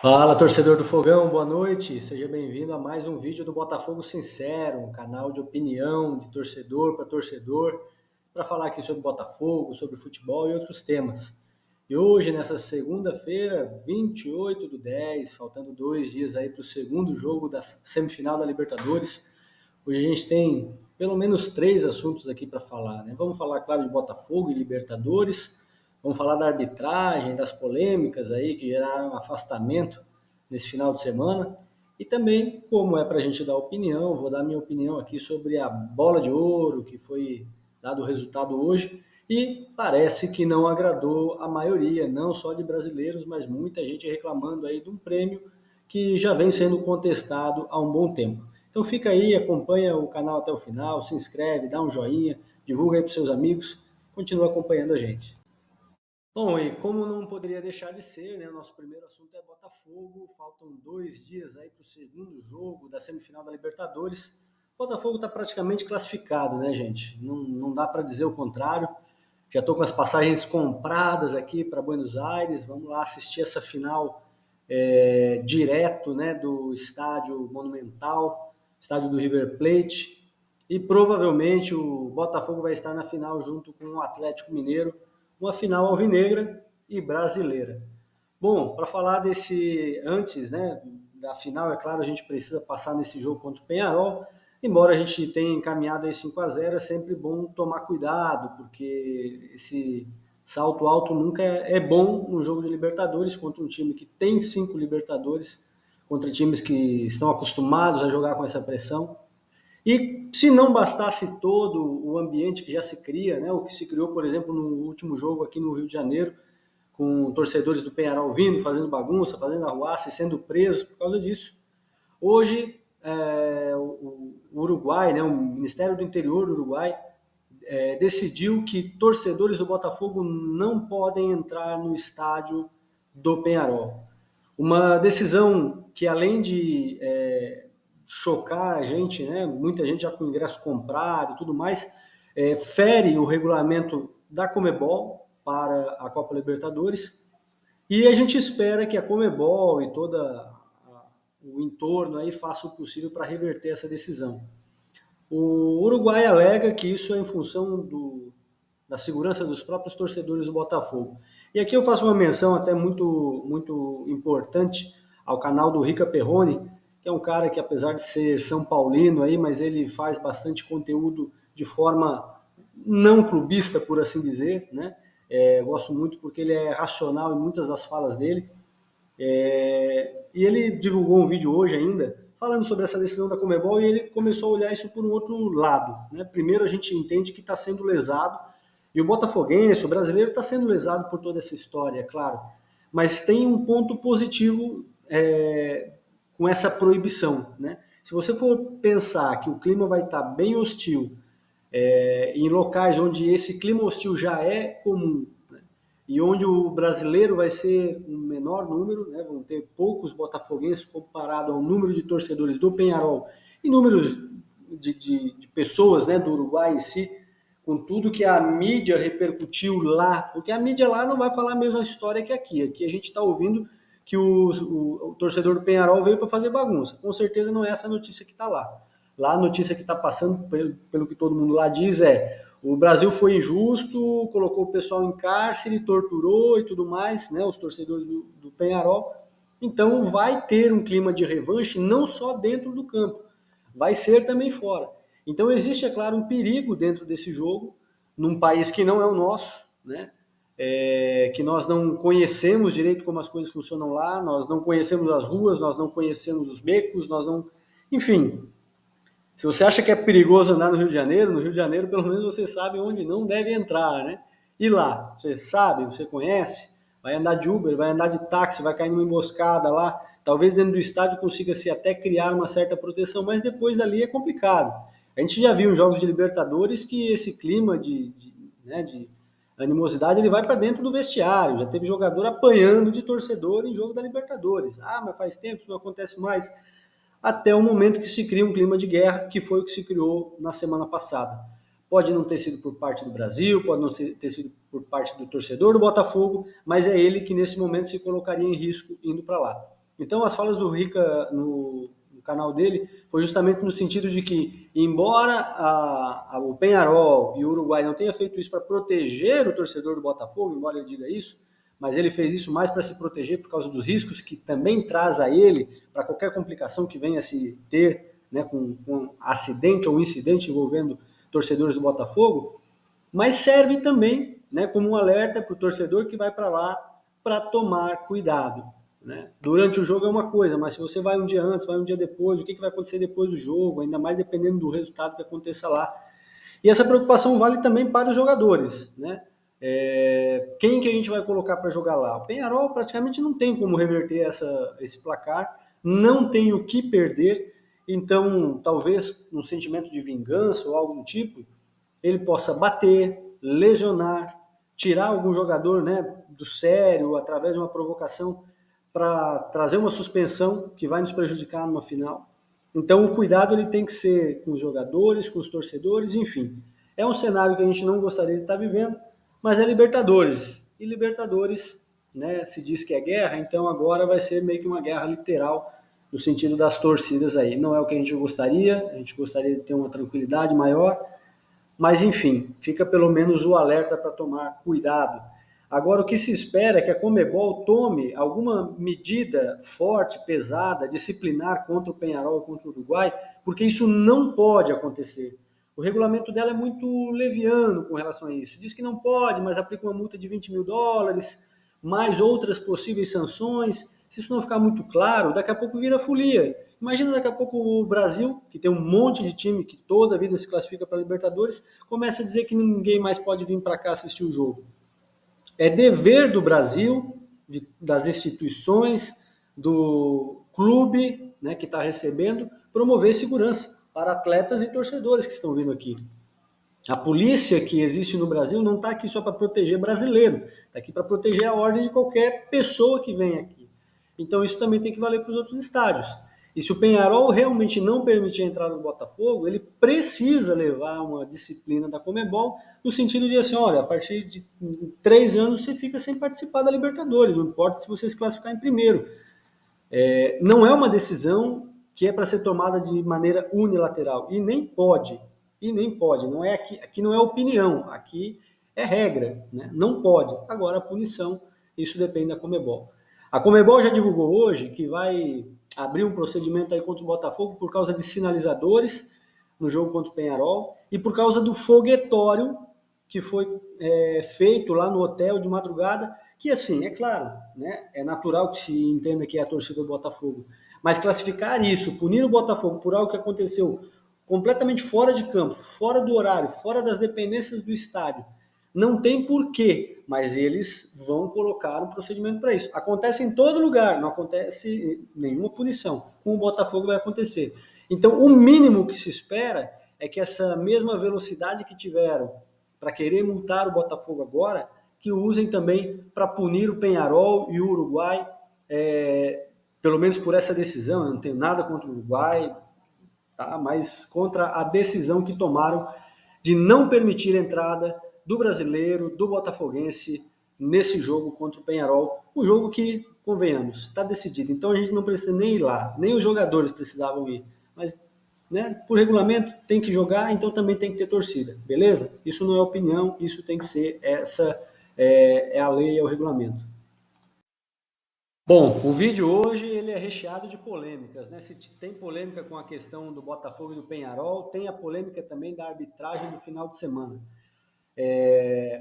Fala, torcedor do Fogão, boa noite. Seja bem-vindo a mais um vídeo do Botafogo Sincero, um canal de opinião de torcedor para torcedor, para falar aqui sobre Botafogo, sobre futebol e outros temas. E hoje, nessa segunda-feira, 28/10, faltando 2 dias aí para o segundo jogo da semifinal da Libertadores, hoje a gente tem pelo menos 3 assuntos aqui para falar, né? Vamos falar, claro, de Botafogo e Libertadores. Vamos falar da arbitragem, das polêmicas aí que geraram afastamento nesse final de semana. E também, como é para a gente dar opinião, vou dar minha opinião aqui sobre a bola de ouro, que foi dado o resultado hoje. E parece que não agradou a maioria, não só de brasileiros, mas muita gente reclamando aí de um prêmio que já vem sendo contestado há um bom tempo. Então fica aí, acompanha o canal até o final, se inscreve, dá um joinha, divulga aí para os seus amigos, continua acompanhando a gente. Bom, e como não poderia deixar de ser, né? O nosso primeiro assunto é Botafogo. Faltam 2 dias aí para o segundo jogo da semifinal da Libertadores. O Botafogo está praticamente classificado, né, gente? Não dá para dizer o contrário. Já estou com as passagens compradas aqui para Buenos Aires. Vamos lá assistir essa final direto, né, do estádio Monumental, estádio do River Plate. E provavelmente o Botafogo vai estar na final junto com o Atlético Mineiro, uma final alvinegra e brasileira. Bom, para falar desse antes, né, da final, é claro, a gente precisa passar nesse jogo contra o Peñarol. Embora a gente tenha encaminhado aí 5-0, é sempre bom tomar cuidado, porque esse salto alto nunca é bom no jogo de Libertadores contra um time que tem 5 Libertadores, contra times que estão acostumados a jogar com essa pressão. E se não bastasse todo o ambiente que já se cria, né, o que se criou, por exemplo, no último jogo aqui no Rio de Janeiro, com torcedores do Peñarol vindo, fazendo bagunça, fazendo arruaça e sendo presos por causa disso, hoje o Uruguai, né, o Ministério do Interior do Uruguai, decidiu que torcedores do Botafogo não podem entrar no estádio do Peñarol. Uma decisão que, além de chocar a gente, né, muita gente já com ingresso comprado e tudo mais, fere o regulamento da Conmebol para a Copa Libertadores, e a gente espera que a Conmebol e todo o entorno aí faça o possível para reverter essa decisão. O Uruguai alega que isso é em função da segurança dos próprios torcedores do Botafogo. E aqui eu faço uma menção até muito importante ao canal do Rica Perrone, que é um cara que, apesar de ser São Paulino aí, mas ele faz bastante conteúdo de forma não clubista, por assim dizer, né? Gosto muito porque ele é racional em muitas das falas dele. E ele divulgou um vídeo hoje ainda falando sobre essa decisão da Conmebol, e ele começou a olhar isso por um outro lado, né? Primeiro, a gente entende que está sendo lesado, e o botafoguense, o brasileiro, está sendo lesado por toda essa história, é claro. Mas tem um ponto positivo com essa proibição, né? Se você for pensar que o clima vai estar bem hostil, em locais onde esse clima hostil já é comum, né, e onde o brasileiro vai ser um menor número, né, vão ter poucos botafoguenses comparado ao número de torcedores do Peñarol e números de pessoas, né, do Uruguai em si, com tudo que a mídia repercutiu lá, porque a mídia lá não vai falar a mesma história que aqui. Aqui a gente está ouvindo que o torcedor do Peñarol veio para fazer bagunça. Com certeza não é essa notícia que está lá. Lá a notícia que está passando, pelo que todo mundo lá diz, o Brasil foi injusto, colocou o pessoal em cárcere, torturou e tudo mais, né, os torcedores do Peñarol. Então vai ter um clima de revanche não só dentro do campo, vai ser também fora. Então existe, é claro, um perigo dentro desse jogo, num país que não é o nosso, né? Que nós não conhecemos direito como as coisas funcionam lá, nós não conhecemos as ruas, nós não conhecemos os becos, nós não... Enfim, se você acha que é perigoso andar no Rio de Janeiro pelo menos você sabe onde não deve entrar, né? E lá, você sabe, você conhece, vai andar de Uber, vai andar de táxi, vai cair numa emboscada lá, talvez dentro do estádio consiga-se até criar uma certa proteção, mas depois dali é complicado. A gente já viu em jogos de Libertadores que esse clima de animosidade ele vai para dentro do vestiário, já teve jogador apanhando de torcedor em jogo da Libertadores. Ah, mas faz tempo, isso não acontece mais, até o momento que se cria um clima de guerra, que foi o que se criou na semana passada. Pode não ter sido por parte do Brasil, pode não ter sido por parte do torcedor do Botafogo, mas é ele que nesse momento se colocaria em risco indo para lá. Então, as falas do Rica no canal dele foi justamente no sentido de que, embora o Peñarol e o Uruguai não tenham feito isso para proteger o torcedor do Botafogo, embora ele diga isso, mas ele fez isso mais para se proteger por causa dos riscos que também traz a ele, para qualquer complicação que venha a se ter, né, com acidente ou incidente envolvendo torcedores do Botafogo, mas serve também, né, como um alerta para o torcedor que vai para lá para tomar cuidado. Né? Durante o jogo é uma coisa, mas se você vai um dia antes, vai um dia depois, o que vai acontecer depois do jogo, ainda mais dependendo do resultado que aconteça lá. E essa preocupação vale também para os jogadores. Né? Quem que a gente vai colocar para jogar lá? O Peñarol praticamente não tem como reverter esse placar, não tem o que perder, então talvez um sentimento de vingança ou algo do tipo, ele possa bater, lesionar, tirar algum jogador, né, do sério através de uma provocação para trazer uma suspensão que vai nos prejudicar numa final. Então o cuidado ele tem que ser com os jogadores, com os torcedores, enfim. É um cenário que a gente não gostaria de estar vivendo, mas é Libertadores. E Libertadores, né, se diz que é guerra, então agora vai ser meio que uma guerra literal no sentido das torcidas aí. Não é o que a gente gostaria de ter uma tranquilidade maior, mas, enfim, fica pelo menos o alerta para tomar cuidado. Agora, o que se espera é que a Conmebol tome alguma medida forte, pesada, disciplinar contra o Peñarol e contra o Uruguai, porque isso não pode acontecer. O regulamento dela é muito leviano com relação a isso. Diz que não pode, mas aplica uma multa de US$ 20 mil, mais outras possíveis sanções. Se isso não ficar muito claro, daqui a pouco vira folia. Imagina daqui a pouco o Brasil, que tem um monte de time que toda a vida se classifica para a Libertadores, começa a dizer que ninguém mais pode vir para cá assistir o jogo. É dever do Brasil, das instituições, do clube, né, que está recebendo, promover segurança para atletas e torcedores que estão vindo aqui. A polícia que existe no Brasil não está aqui só para proteger brasileiro, está aqui para proteger a ordem de qualquer pessoa que vem aqui. Então isso também tem que valer para os outros estádios. E se o Peñarol realmente não permitir a entrada do Botafogo, ele precisa levar uma disciplina da Conmebol no sentido de assim, olha, a partir de 3 anos você fica sem participar da Libertadores, não importa se você se classificar em primeiro. Não é uma decisão que é para ser tomada de maneira unilateral, e nem pode, não é aqui não é opinião, aqui é regra, né? Não pode. Agora a punição, isso depende da Conmebol. A Conmebol já divulgou hoje que vai abrir um procedimento aí contra o Botafogo por causa de sinalizadores no jogo contra o Peñarol e por causa do foguetório que foi feito lá no hotel de madrugada, que assim, é claro, né, é natural que se entenda que é a torcida do Botafogo, mas classificar isso, punir o Botafogo por algo que aconteceu completamente fora de campo, fora do horário, fora das dependências do estádio, não tem porquê, mas eles vão colocar um procedimento para isso. Acontece em todo lugar, não acontece nenhuma punição. Com o Botafogo vai acontecer. Então, o mínimo que se espera é que essa mesma velocidade que tiveram para querer multar o Botafogo agora, que usem também para punir o Peñarol e o Uruguai, pelo menos por essa decisão. Eu não tenho nada contra o Uruguai, tá? Mas contra a decisão que tomaram de não permitir a entrada do brasileiro, do botafoguense, nesse jogo contra o Peñarol. Um jogo que, convenhamos, está decidido. Então a gente não precisa nem ir lá, nem os jogadores precisavam ir. Mas, né, por regulamento, tem que jogar, então também tem que ter torcida, beleza? Isso não é opinião, isso tem que ser, essa é a lei, é o regulamento. Bom, o vídeo hoje ele é recheado de polêmicas, né? Se tem polêmica com a questão do Botafogo e do Peñarol, tem a polêmica também da arbitragem do final de semana.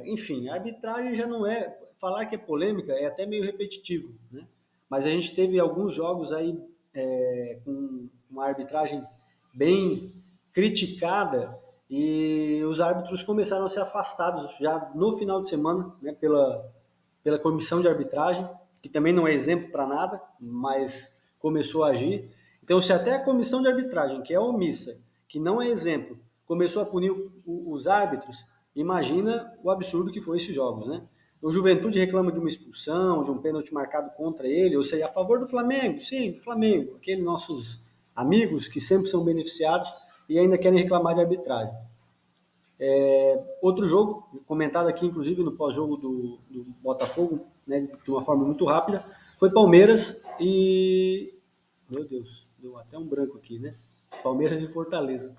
Enfim, a arbitragem já não é. Falar que é polêmica é até meio repetitivo, né? Mas a gente teve alguns jogos aí com uma arbitragem bem criticada e os árbitros começaram a ser afastados já no final de semana, né, pela comissão de arbitragem, que também não é exemplo para nada, mas começou a agir. Então, se até a comissão de arbitragem, que é omissa, que não é exemplo, começou a punir os árbitros, imagina o absurdo que foi esses jogos, né? O Juventude reclama de uma expulsão, de um pênalti marcado contra ele, ou seja, a favor do Flamengo, sim, do Flamengo, aqueles nossos amigos que sempre são beneficiados e ainda querem reclamar de arbitragem. Outro jogo, comentado aqui inclusive no pós-jogo do Botafogo, né, de uma forma muito rápida, Foi Palmeiras e... Meu Deus, deu até um branco aqui, né? Palmeiras e Fortaleza.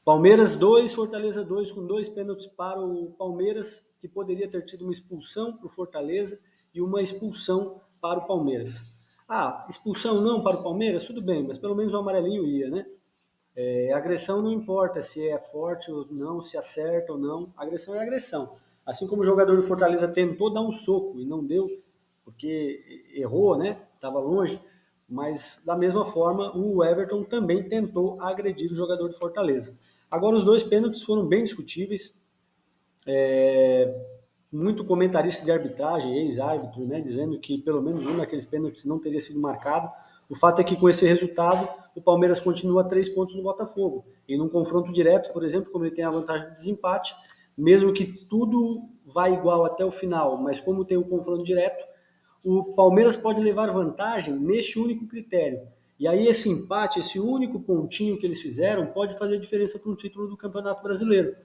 Palmeiras 2, Fortaleza 2, com 2 pênaltis para o Palmeiras, que poderia ter tido uma expulsão para o Fortaleza e uma expulsão para o Palmeiras. Ah, expulsão não para o Palmeiras? Tudo bem, mas pelo menos o amarelinho ia, né? Agressão não importa se é forte ou não, se acerta ou não, agressão é agressão. Assim como o jogador do Fortaleza tentou dar um soco e não deu, porque errou, né? Estava longe, mas da mesma forma o Everton também tentou agredir o jogador do Fortaleza. Agora os dois pênaltis foram bem discutíveis, muito comentarista de arbitragem, ex-árbitro, né, dizendo que pelo menos um daqueles pênaltis não teria sido marcado. O fato é que com esse resultado, o Palmeiras continua a 3 pontos no Botafogo. E num confronto direto, por exemplo, como ele tem a vantagem de desempate, mesmo que tudo vá igual até o final, mas como tem o confronto direto, o Palmeiras pode levar vantagem neste único critério. E aí esse empate, esse único pontinho que eles fizeram, pode fazer diferença para um título do Campeonato Brasileiro.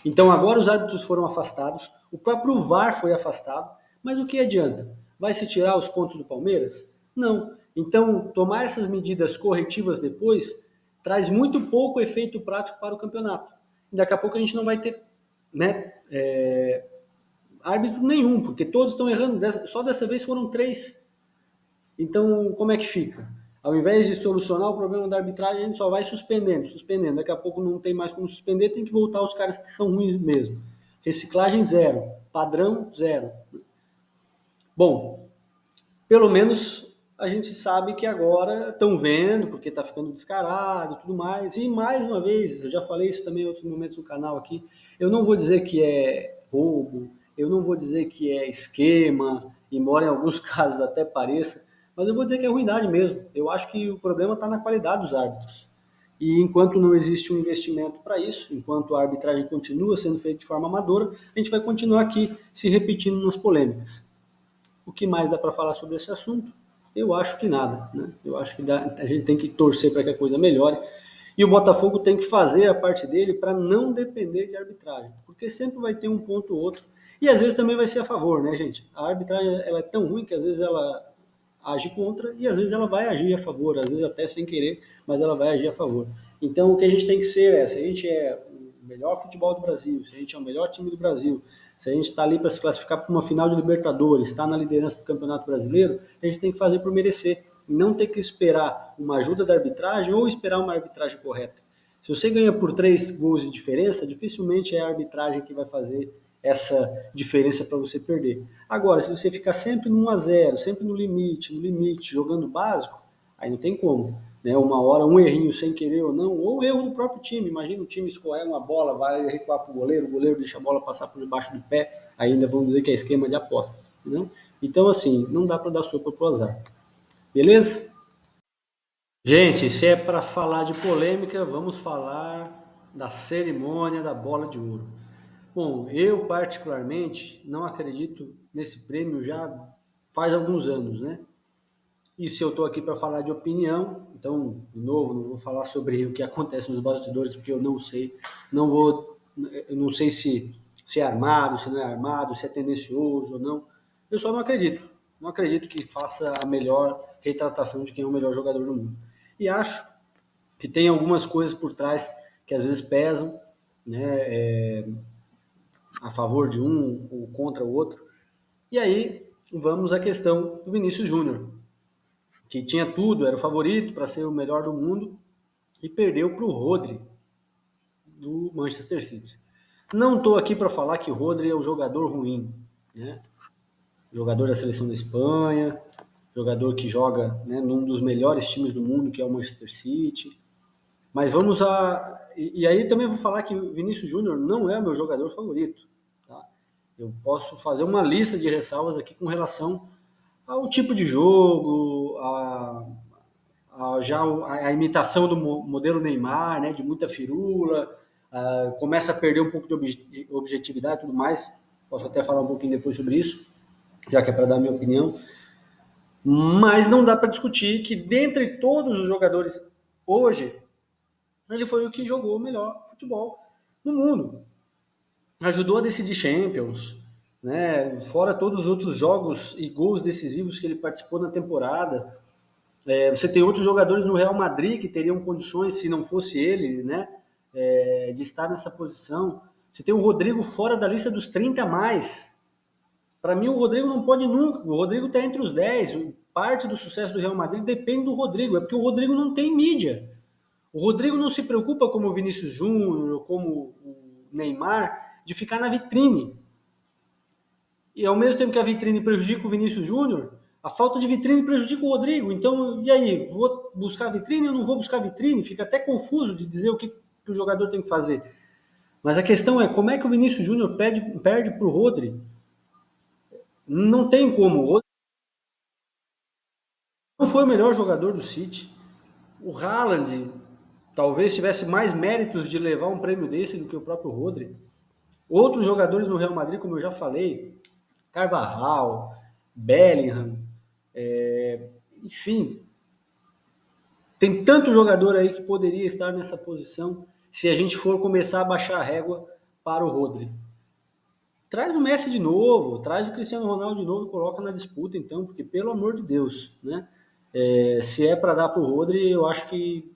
Então agora os árbitros foram afastados, o próprio VAR foi afastado, mas o que adianta? Vai se tirar os pontos do Palmeiras? Não. Então tomar essas medidas corretivas depois traz muito pouco efeito prático para o campeonato. E daqui a pouco a gente não vai ter, né, árbitro nenhum, porque todos estão errando. Só dessa vez foram 3. Então, como é que fica? Ao invés de solucionar o problema da arbitragem, a gente só vai suspendendo, suspendendo. Daqui a pouco não tem mais como suspender, tem que voltar os caras que são ruins mesmo. Reciclagem zero, padrão zero. Bom, pelo menos a gente sabe que agora estão vendo, porque está ficando descarado e tudo mais. E mais uma vez, eu já falei isso também em outros momentos no canal aqui, eu não vou dizer que é roubo, eu não vou dizer que é esquema, embora em alguns casos até pareça, mas eu vou dizer que é ruindade mesmo. Eu acho que o problema está na qualidade dos árbitros. E enquanto não existe um investimento para isso, enquanto a arbitragem continua sendo feita de forma amadora, a gente vai continuar aqui se repetindo nas polêmicas. O que mais dá para falar sobre esse assunto? Eu acho que nada. Né? Eu acho que a gente tem que torcer para que a coisa melhore. E o Botafogo tem que fazer a parte dele para não depender de arbitragem, porque sempre vai ter um ponto ou outro. E às vezes também vai ser a favor, né, gente? A arbitragem ela é tão ruim que às vezes ela age contra e às vezes ela vai agir a favor, às vezes até sem querer, mas ela vai agir a favor. Então o que a gente tem que ser é, se a gente é o melhor futebol do Brasil, se a gente é o melhor time do Brasil, se a gente está ali para se classificar para uma final de Libertadores, está na liderança do Campeonato Brasileiro, a gente tem que fazer por merecer. E não ter que esperar uma ajuda da arbitragem ou esperar uma arbitragem correta. Se você ganha por 3 gols de diferença, dificilmente é a arbitragem que vai fazer essa diferença para você perder. Agora, se você ficar sempre no 1-0, sempre no limite, jogando básico, aí não tem como. Né? Uma hora, um errinho sem querer ou não, ou erro do próprio time. Imagina o time escorrer uma bola, vai recuar para o goleiro deixa a bola passar por debaixo do pé, ainda vamos dizer que é esquema de aposta. Né? Então, assim, não dá para dar sopa pro azar. Beleza? Gente, se é para falar de polêmica, vamos falar da cerimônia da Bola de Ouro. Bom, eu particularmente não acredito nesse prêmio já faz alguns anos, né? E se eu estou aqui para falar de opinião, então, de novo, não vou falar sobre o que acontece nos bastidores, porque eu não sei. Eu não sei se é armado, se não é armado, se é tendencioso ou não. Eu só não acredito. Não acredito que faça a melhor retratação de quem é o melhor jogador do mundo. E acho que tem algumas coisas por trás que às vezes pesam, né, a favor de um ou contra o outro. E aí vamos à questão do Vinícius Júnior, que tinha tudo, era o favorito para ser o melhor do mundo e perdeu para o Rodri, do Manchester City. Não estou aqui para falar que o Rodri é um jogador ruim, né? Jogador da seleção da Espanha, jogador que joga, né, num dos melhores times do mundo, que é o Manchester City. Mas vamos a... E aí também vou falar que o Vinícius Júnior não é o meu jogador favorito. Tá? Eu posso fazer uma lista de ressalvas aqui com relação ao tipo de jogo, a imitação do modelo Neymar, né, de muita firula, começa a perder um pouco de objetividade e tudo mais. Posso até falar um pouquinho depois sobre isso, já que é para dar a minha opinião. Mas não dá para discutir que, dentre todos os jogadores hoje, ele foi o que jogou o melhor futebol no mundo. Ajudou a decidir Champions, né? Fora todos os outros jogos e gols decisivos que ele participou na temporada. Você tem outros jogadores no Real Madrid que teriam condições, se não fosse ele, né, de estar nessa posição. Você tem o Rodrigo fora da lista dos 30 a mais. Para mim, o Rodrigo não pode nunca. O Rodrigo está entre os 10. Parte do sucesso do Real Madrid depende do Rodrigo. É porque o Rodrigo não tem mídia. O Rodrigo não se preocupa, como o Vinícius Júnior, como o Neymar, de ficar na vitrine. E ao mesmo tempo que a vitrine prejudica o Vinícius Júnior, a falta de vitrine prejudica o Rodrigo. Então, e aí? Vou buscar vitrine ou não vou buscar vitrine? Fica até confuso de dizer o que o jogador tem que fazer. Mas a questão é, como é que o Vinícius Júnior perde para o Rodrigo? Não tem como. O Rodrigo não foi o melhor jogador do City. O Haaland talvez tivesse mais méritos de levar um prêmio desse do que o próprio Rodrigo. Outros jogadores no Real Madrid, como eu já falei, Carvajal, Bellingham, enfim, tem tanto jogador aí que poderia estar nessa posição se a gente for começar a baixar a régua para o Rodrigo. Traz o Messi de novo, traz o Cristiano Ronaldo de novo e coloca na disputa, então, porque pelo amor de Deus, né? Se é para dar para o Rodrigo, eu acho que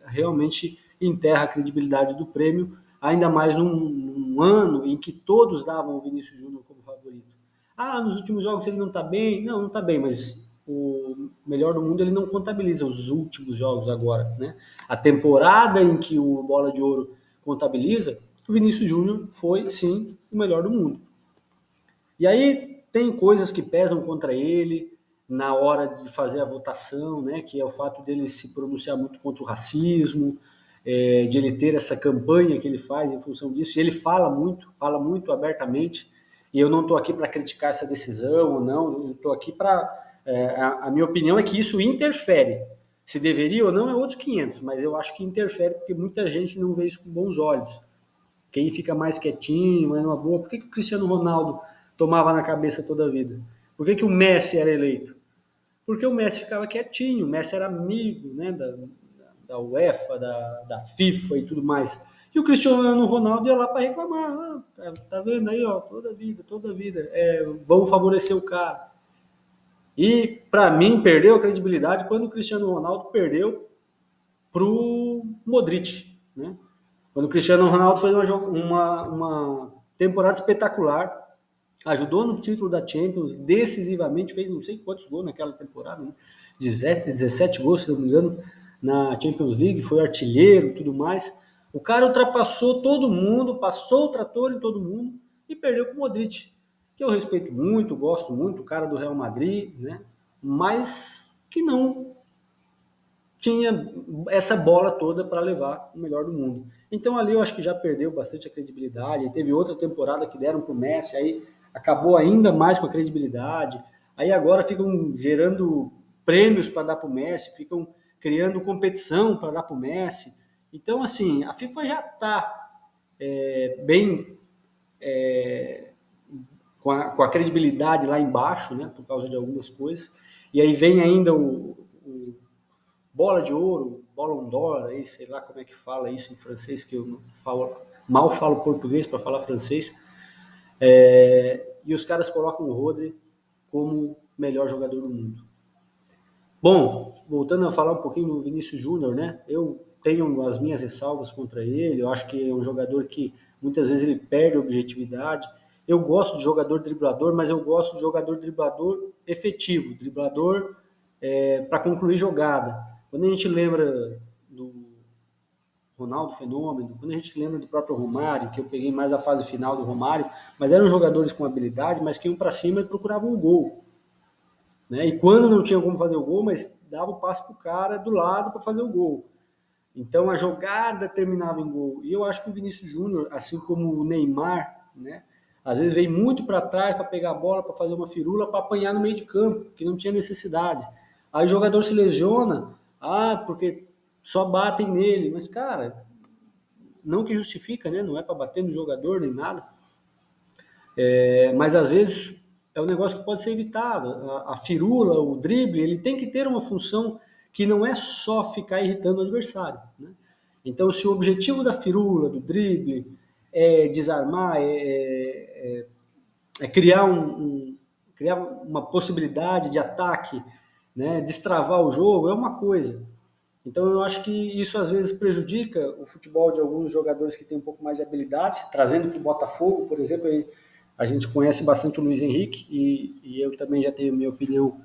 realmente enterra a credibilidade do prêmio, ainda mais num ano em que todos davam o Vinícius Júnior como favorito. Ah, nos últimos jogos ele não está bem. Não está bem, mas o melhor do mundo ele não contabiliza os últimos jogos agora, né? A temporada em que o Bola de Ouro contabiliza, o Vinícius Júnior foi, sim, o melhor do mundo. E aí tem coisas que pesam contra ele na hora de fazer a votação, né? Que é o fato dele se pronunciar muito contra o racismo, de ele ter essa campanha que ele faz em função disso. E ele fala muito abertamente. E eu não estou aqui para criticar essa decisão ou não, eu estou aqui para... a minha opinião é que isso interfere. Se deveria ou não é outros 500, mas eu acho que interfere porque muita gente não vê isso com bons olhos. Quem fica mais quietinho, mais numa boa. Por que o Cristiano Ronaldo tomava na cabeça toda a vida? Por que o Messi era eleito? Porque o Messi ficava quietinho, o Messi era amigo, né, da UEFA, da FIFA e tudo mais. E o Cristiano Ronaldo ia lá para reclamar. Ah, tá vendo aí, ó, toda vida. Vamos favorecer o cara. E, para mim, perdeu a credibilidade quando o Cristiano Ronaldo perdeu pro Modric, né? Quando o Cristiano Ronaldo fez uma temporada espetacular, ajudou no título da Champions decisivamente, fez não sei quantos gols naquela temporada, né? 17 gols, se não me engano, na Champions League, foi artilheiro e tudo mais. O cara ultrapassou todo mundo, passou o trator em todo mundo e perdeu para o Modric, que eu respeito muito, gosto muito, o cara do Real Madrid, né? Mas que não tinha essa bola toda para levar o melhor do mundo. Então ali eu acho que já perdeu bastante a credibilidade. Aí teve outra temporada que deram para o Messi, aí acabou ainda mais com a credibilidade. Aí agora ficam gerando prêmios para dar para o Messi, ficam criando competição para dar para o Messi. Então, assim, a FIFA já está bem com a credibilidade lá embaixo, né, por causa de algumas coisas. E aí vem ainda o bola de ouro, Ballon d'Or, aí, sei lá como é que fala isso em francês, que eu mal falo português para falar francês. E os caras colocam o Rodri como melhor jogador do mundo. Bom, voltando a falar um pouquinho do Vinícius Júnior, né? Eu tenho as minhas ressalvas contra ele, eu acho que é um jogador que muitas vezes ele perde a objetividade. Eu gosto de jogador driblador, mas eu gosto de jogador driblador efetivo, driblador para concluir jogada. Quando a gente lembra do Ronaldo Fenômeno, quando a gente lembra do próprio Romário, que eu peguei mais a fase final do Romário, mas eram jogadores com habilidade, mas que iam para cima e procuravam o gol. Né? E quando não tinha como fazer o gol, mas dava o passe para o cara do lado para fazer o gol. Então a jogada terminava em gol. E eu acho que o Vinícius Júnior, assim como o Neymar, né, às vezes vem muito para trás para pegar a bola, para fazer uma firula, para apanhar no meio de campo, que não tinha necessidade. Aí o jogador se lesiona, porque só batem nele. Mas, cara, não que justifica, né? Não é para bater no jogador nem nada. Mas às vezes é um negócio que pode ser evitado. A firula, o drible, ele tem que ter uma função que não é só ficar irritando o adversário. Né? Então, se o objetivo da firula, do drible, é desarmar, criar uma possibilidade de ataque, né, destravar o jogo, é uma coisa. Então eu acho que isso às vezes prejudica o futebol de alguns jogadores que têm um pouco mais de habilidade, trazendo para o Botafogo, por exemplo, a gente conhece bastante o Luiz Henrique e eu também já tenho minha opinião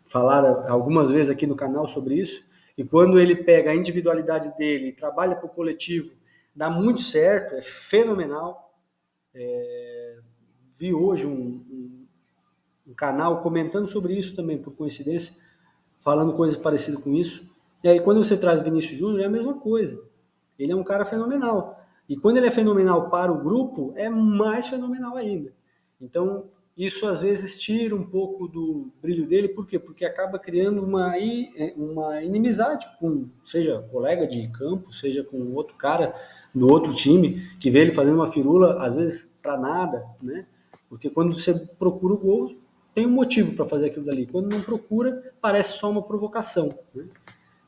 falar algumas vezes aqui no canal sobre isso. E quando ele pega a individualidade dele e trabalha para o coletivo, dá muito certo, é fenomenal. Vi hoje um canal comentando sobre isso também, por coincidência, falando coisas parecidas com isso. E aí, quando você traz Vinícius Júnior, é a mesma coisa. Ele é um cara fenomenal. E quando ele é fenomenal para o grupo, é mais fenomenal ainda. Então, isso às vezes tira um pouco do brilho dele, por quê? Porque acaba criando uma inimizade com, seja colega de campo, seja com outro cara do outro time, que vê ele fazendo uma firula, às vezes para nada, né? Porque quando você procura o gol, tem um motivo para fazer aquilo dali. Quando não procura, parece só uma provocação, né?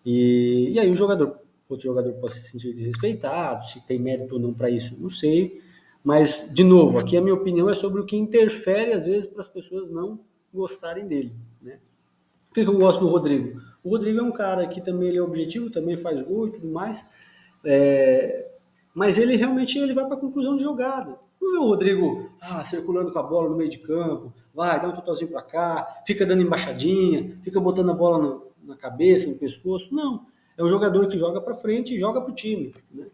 E aí outro jogador pode se sentir desrespeitado, se tem mérito ou não para isso, não sei. Mas, de novo, aqui a minha opinião é sobre o que interfere, às vezes, para as pessoas não gostarem dele, né? Por que eu gosto do Rodrigo? O Rodrigo é um cara que também ele é objetivo, também faz gol e tudo mais, mas ele realmente ele vai para a conclusão de jogada. Não é o Rodrigo circulando com a bola no meio de campo, vai, dá um totalzinho para cá, fica dando embaixadinha, fica botando a bola na cabeça, no pescoço. Não, é um jogador que joga para frente e joga para o time, né?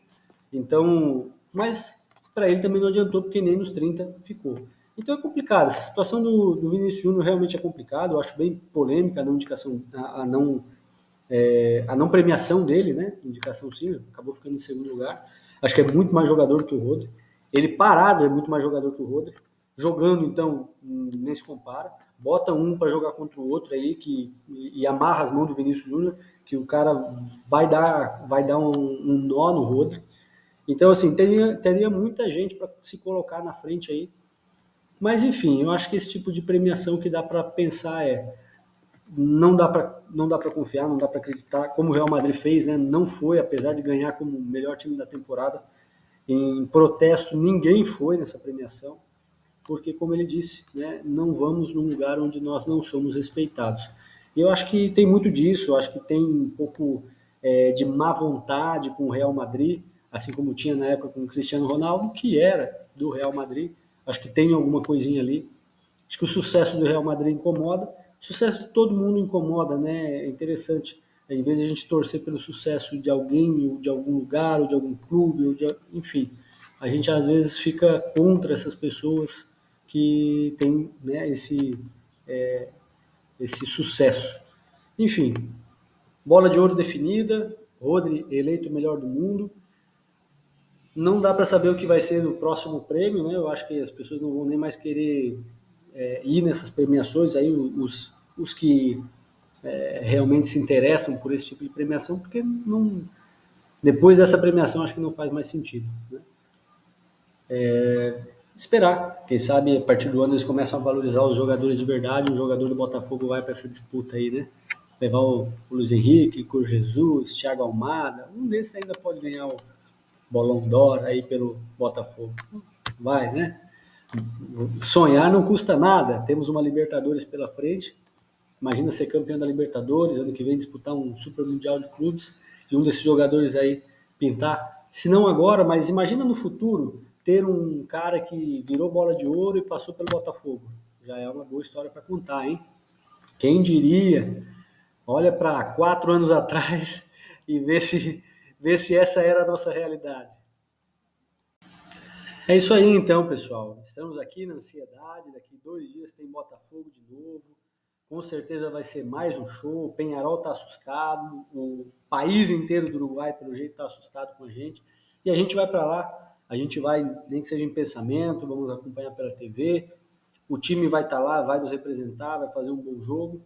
Então, mas para ele também não adiantou, porque nem nos 30 ficou. Então é complicado. Essa situação do Vinícius Júnior realmente é complicado. Eu acho bem polêmica a não indicação, a não premiação dele, né? Indicação sim, acabou ficando em segundo lugar. Acho que é muito mais jogador que o Rodri. Ele parado é muito mais jogador que o Rodri. Jogando, então, nem se compara. Bota um para jogar contra o outro aí e amarra as mãos do Vinícius Júnior, que o cara vai dar um nó no Rodri. Então, assim, teria muita gente para se colocar na frente aí. Mas, enfim, eu acho que esse tipo de premiação que dá para pensar não dá para confiar, não dá para acreditar, como o Real Madrid fez, né? Não foi, apesar de ganhar como melhor time da temporada, em protesto ninguém foi nessa premiação, porque como ele disse, né, não vamos num lugar onde nós não somos respeitados. E eu acho que tem muito disso, eu acho que tem um pouco de má vontade com o Real Madrid, assim como tinha na época com o Cristiano Ronaldo, que era do Real Madrid. Acho que tem alguma coisinha ali. Acho que o sucesso do Real Madrid incomoda. O sucesso de todo mundo incomoda, né? É interessante. Em vez de a gente torcer pelo sucesso de alguém, ou de algum lugar, ou de algum clube, enfim, a gente às vezes fica contra essas pessoas que têm, né, esse sucesso. Enfim, bola de ouro definida, Rodri eleito o melhor do mundo. Não dá para saber o que vai ser o próximo prêmio, né? Eu acho que as pessoas não vão nem mais querer ir nessas premiações, aí os que realmente se interessam por esse tipo de premiação, porque não, depois dessa premiação acho que não faz mais sentido, né? Esperar, quem sabe a partir do ano eles começam a valorizar os jogadores de verdade, um jogador do Botafogo vai para essa disputa aí, né? Levar o Luiz Henrique, o Jesus, Thiago Almada, um desses ainda pode ganhar o Bolão d'Or aí pelo Botafogo. Vai, né? Sonhar não custa nada. Temos uma Libertadores pela frente. Imagina ser campeão da Libertadores, ano que vem disputar um Super Mundial de Clubes e um desses jogadores aí pintar. Se não agora, mas imagina no futuro ter um cara que virou bola de ouro e passou pelo Botafogo. Já é uma boa história para contar, hein? Quem diria? Olha para 4 anos atrás e vê se essa era a nossa realidade. É isso aí então, pessoal. Estamos aqui na ansiedade. Daqui 2 dias tem Botafogo de novo. Com certeza vai ser mais um show. O Penharol está assustado. O país inteiro do Uruguai, pelo jeito, está assustado com a gente. E a gente vai para lá. A gente vai, nem que seja em pensamento, vamos acompanhar pela TV. O time vai estar lá, vai nos representar, vai fazer um bom jogo.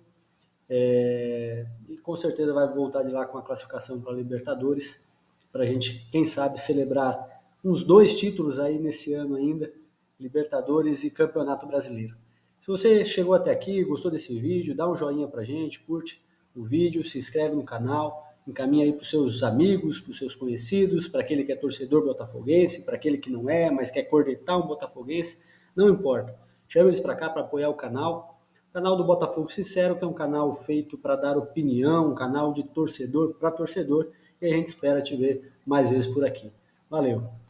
E com certeza vai voltar de lá com a classificação para a Libertadores, para a gente, quem sabe, celebrar uns 2 títulos aí nesse ano ainda, Libertadores e Campeonato Brasileiro. Se você chegou até aqui, gostou desse vídeo, dá um joinha para a gente, curte o vídeo, se inscreve no canal, encaminha aí para os seus amigos, para os seus conhecidos, para aquele que é torcedor botafoguense, para aquele que não é, mas quer cornetar um botafoguense, não importa. chama eles para cá para apoiar o canal. O canal do Botafogo Sincero, que é um canal feito para dar opinião, um canal de torcedor para torcedor, e a gente espera te ver mais vezes por aqui. Valeu!